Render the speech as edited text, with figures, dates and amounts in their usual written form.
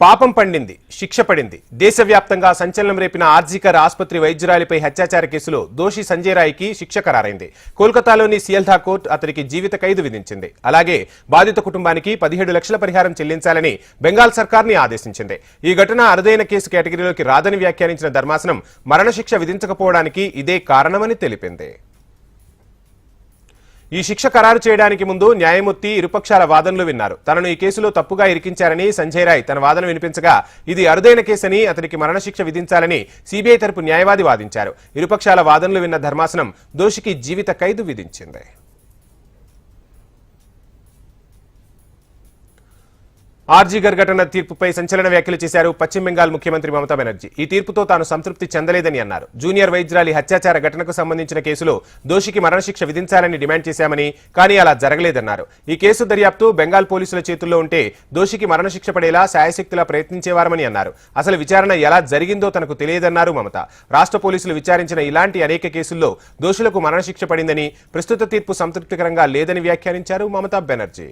పాపం పండింది, శిక్ష పడింది. దేశవ్యాప్తంగా సంచలనం రేపిన ఆర్జీకర్ ఆసుపత్రి వైద్యురాలిపై హత్యాచార కేసులో దోషి సంజయ్ రాయ్కి శిక్ష ఖరారైంది. కోల్కతాలోని సియల్దా కోర్టు అతనికి జీవిత ఖైదు విధించింది. అలాగే బాధిత కుటుంబానికి 17 లక్షల పరిహారం చెల్లించాలని బెంగాల్ సర్కార్ని ఆదేశించింది. ఈ ఘటన అరుదైన కేసు కేటగిరీలోకి రాదని వ్యాఖ్యానించిన ధర్మాసనం మరణశిక్ష విధించకపోవడానికి ఇదే కారణమని తెలిపింది. ఈ శిక్ష ఖరారు చేయడానికి ముందు న్యాయమూర్తి ఇరుపక్షాల వాదనలు విన్నారు. తనను ఈ కేసులో తప్పుగా ఇరికించారని సంజయ్ రాయ్ తన వాదన వినిపించగా, ఇది అరుదైన కేసని అతనికి మరణశిక్ష విధించాలని సిబిఐ తరపు న్యాయవాది వాదించారు. ఇరుపక్షాల వాదనలు విన్న ధర్మాసనం దోషికి జీవిత ఖైదు విధించింది. ఆర్జీకర్ ఘటన తీర్పుపై సంచలన వ్యాఖ్యలు చేశారు పశ్చిమ బెంగాల్ ముఖ్యమంత్రి మమతా బెనర్జీ. ఈ తీర్పుతో తాను సంతృప్తి చెందలేదని అన్నారు. జూనియర్ వైద్యురాలి హత్యాచార ఘటనకు సంబంధించిన కేసులో దోషికి మరణశిక్ష విధించాలని డిమాండ్ చేశామని, కానీ అలా జరగలేదన్నారు. ఈ కేసు దర్యాప్తు బెంగాల్ పోలీసుల చేతుల్లో ఉంటే దోషికి మరణశిక్ష పడేలా శాయశక్తిలా ప్రయత్నించేవారమని అన్నారు. అసలు విచారణ ఎలా జరిగిందో తనకు తెలియదన్నారు మమత. రాష్ట్ర పోలీసులు విచారించిన ఇలాంటి అనేక కేసుల్లో దోషులకు మరణశిక్ష పడిందని, ప్రస్తుత తీర్పు సంతృప్తికరంగా లేదని వ్యాఖ్యానించారు మమతా బెనర్జీ.